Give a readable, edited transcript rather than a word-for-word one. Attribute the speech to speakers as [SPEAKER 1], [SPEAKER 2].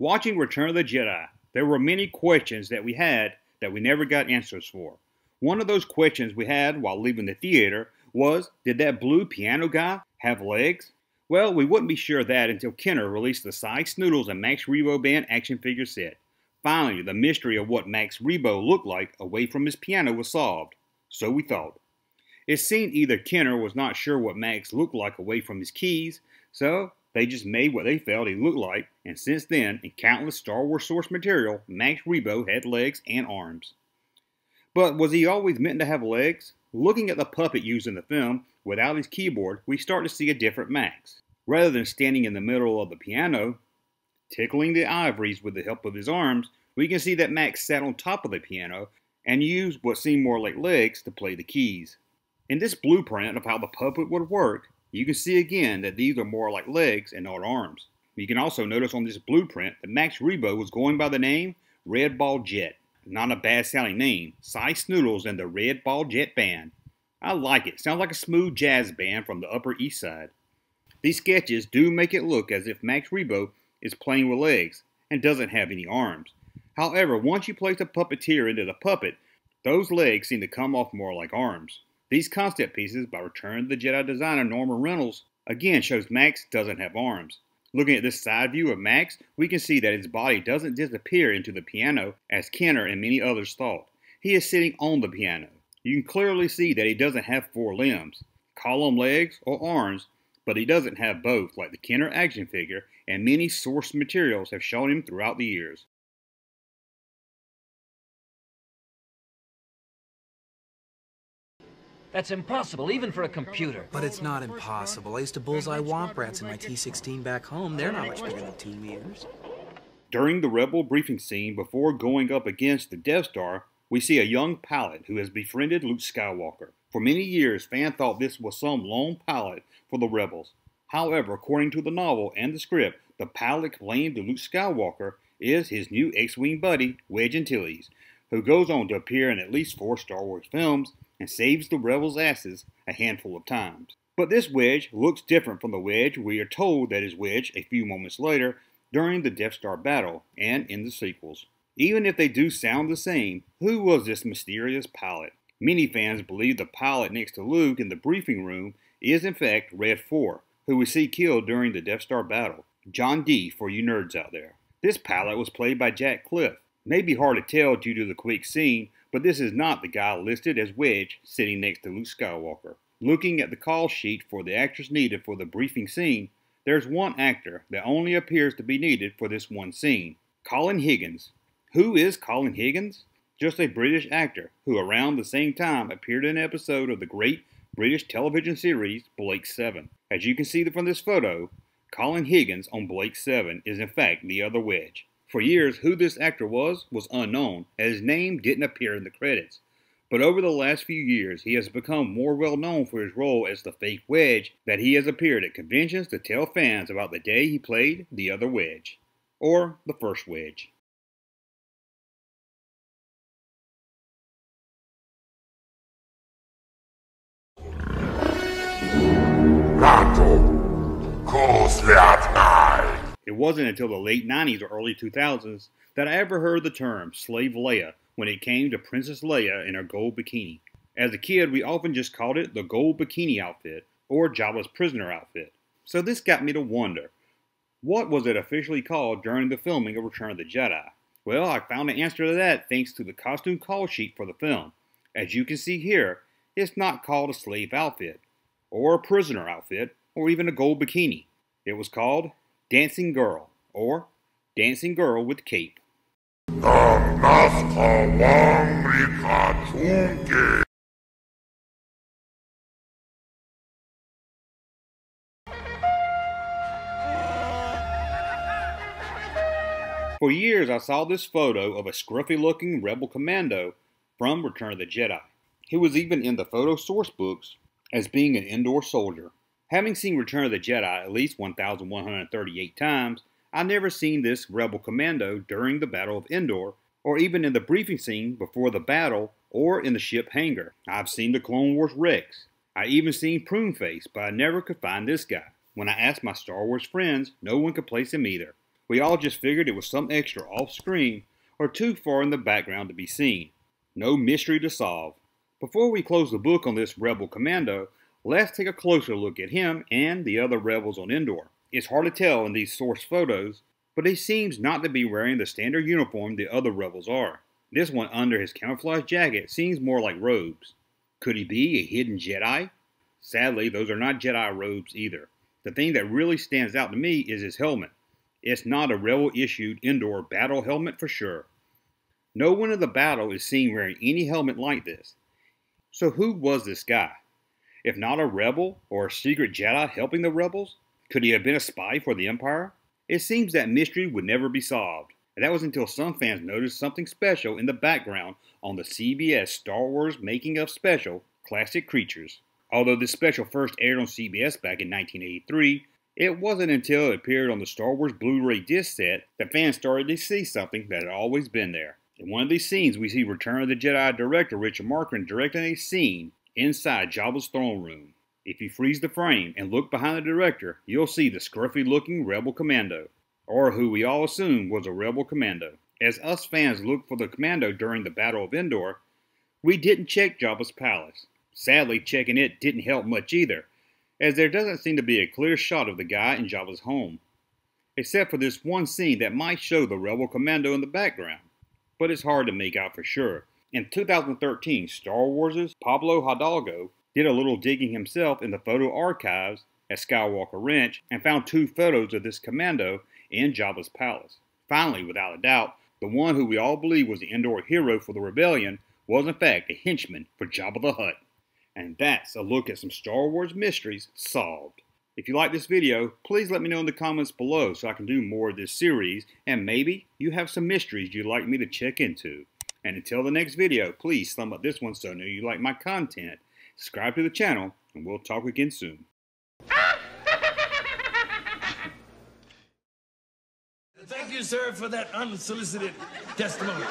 [SPEAKER 1] Watching Return of the Jedi, there were many questions that we had that we never got answers for. One of those questions we had while leaving the theater was, did that blue piano guy have legs? Well, we wouldn't be sure of that until Kenner released the Cy Snoodles and Max Rebo Band action figure set. Finally, the mystery of what Max Rebo looked like away from his piano was solved. So we thought. It seemed either Kenner was not sure what Max looked like away from his keys, so they just made what they felt he looked like, and since then, in countless Star Wars source material, Max Rebo had legs and arms. But was he always meant to have legs? Looking at the puppet used in the film, without his keyboard, we start to see a different Max. Rather than standing in the middle of the piano, tickling the ivories with the help of his arms, we can see that Max sat on top of the piano and used what seemed more like legs to play the keys. In this blueprint of how the puppet would work, you can see again that these are more like legs and not arms. You can also notice on this blueprint that Max Rebo was going by the name Red Ball Jet. Not a bad sounding name. Cy Snoodles and the Red Ball Jet Band. I like it. Sounds like a smooth jazz band from the Upper East Side. These sketches do make it look as if Max Rebo is playing with legs and doesn't have any arms. However, once you place a puppeteer into the puppet, those legs seem to come off more like arms. These concept pieces by Return of the Jedi designer Norman Reynolds again shows Max doesn't have arms. Looking at this side view of Max, we can see that his body doesn't disappear into the piano as Kenner and many others thought. He is sitting on the piano. You can clearly see that he doesn't have four limbs. Call them legs or arms, but he doesn't have both like the Kenner action figure and many source materials have shown him throughout the years.
[SPEAKER 2] That's impossible, even for a computer.
[SPEAKER 3] But it's not impossible. I used to bullseye womp rats in my T-16 back home. They're not much bigger than 2 meters.
[SPEAKER 1] During the Rebel briefing scene before going up against the Death Star, we see a young pilot who has befriended Luke Skywalker. For many years, fans thought this was some lone pilot for the Rebels. However, according to the novel and the script, the pilot claimed to Luke Skywalker is his new X-Wing buddy, Wedge Antilles, who goes on to appear in at least 4 Star Wars films and saves the Rebels' asses a handful of times. But this Wedge looks different from the Wedge we are told that is Wedge a few moments later during the Death Star battle and in the sequels. Even if they do sound the same, who was this mysterious pilot? Many fans believe the pilot next to Luke in the briefing room is in fact Red 4, who we see killed during the Death Star battle. John D for you nerds out there. This pilot was played by Jack Cliff. May be hard to tell due to the quick scene, but this is not the guy listed as Wedge sitting next to Luke Skywalker. Looking at the call sheet for the actors needed for the briefing scene, there's one actor that only appears to be needed for this one scene, Colin Higgins. Who is Colin Higgins? Just a British actor who around the same time appeared in an episode of the great British television series Blake 7. As you can see from this photo, Colin Higgins on Blake 7 is in fact the other Wedge. For years, who this actor was unknown, as his name didn't appear in the credits. But over the last few years, he has become more well known for his role as the fake Wedge that he has appeared at conventions to tell fans about the day he played the other Wedge, or the first Wedge. It wasn't until the late 90s or early 2000s that I ever heard the term Slave Leia when it came to Princess Leia in her gold bikini. As a kid, we often just called it the gold bikini outfit or Jabba's prisoner outfit. So this got me to wonder, what was it officially called during the filming of Return of the Jedi? Well, I found the answer to that thanks to the costume call sheet for the film. As you can see here, it's not called a slave outfit, or a prisoner outfit, or even a gold bikini. It was called Dancing Girl, or Dancing Girl with Cape. For years I saw this photo of a scruffy-looking rebel commando from Return of the Jedi. He was even in the photo source books as being an indoor soldier. Having seen Return of the Jedi at least 1,138 times, I've never seen this rebel commando during the Battle of Endor, or even in the briefing scene before the battle, or in the ship hangar. I've seen the Clone Wars Rex. I even seen Pruneface, but I never could find this guy. When I asked my Star Wars friends, no one could place him either. We all just figured it was some extra off-screen or too far in the background to be seen. No mystery to solve. Before we close the book on this Rebel Commando, let's take a closer look at him and the other rebels on Endor. It's hard to tell in these source photos, but he seems not to be wearing the standard uniform the other rebels are. This one under his camouflage jacket seems more like robes. Could he be a hidden Jedi? Sadly, those are not Jedi robes either. The thing that really stands out to me is his helmet. It's not a rebel-issued Endor battle helmet for sure. No one in the battle is seen wearing any helmet like this. So who was this guy? If not a rebel or a secret Jedi helping the rebels, could he have been a spy for the Empire? It seems that mystery would never be solved. And that was until some fans noticed something special in the background on the CBS Star Wars Making of Special, Classic Creatures. Although this special first aired on CBS back in 1983, it wasn't until it appeared on the Star Wars Blu-ray disc set that fans started to see something that had always been there. In one of these scenes, we see Return of the Jedi director Richard Marquand directing a scene inside Jabba's throne room. If you freeze the frame and look behind the director, you'll see the scruffy-looking Rebel Commando, or who we all assumed was a Rebel Commando. As us fans looked for the Commando during the Battle of Endor, we didn't check Jabba's palace. Sadly, checking it didn't help much either, as there doesn't seem to be a clear shot of the guy in Jabba's home, except for this one scene that might show the Rebel Commando in the background, but it's hard to make out for sure. In 2013, Star Wars' Pablo Hidalgo did a little digging himself in the photo archives at Skywalker Ranch and found 2 photos of this Commando in Jabba's palace. Finally, without a doubt, the one who we all believe was the Endor hero for the rebellion was in fact a henchman for Jabba the Hutt. And that's a look at some Star Wars mysteries solved. If you like this video, please let me know in the comments below so I can do more of this series, and maybe you have some mysteries you'd like me to check into. And until the next video, please thumb up this one so I know you like my content, subscribe to the channel, and we'll talk again soon.
[SPEAKER 4] Thank you, sir, for that unsolicited testimony.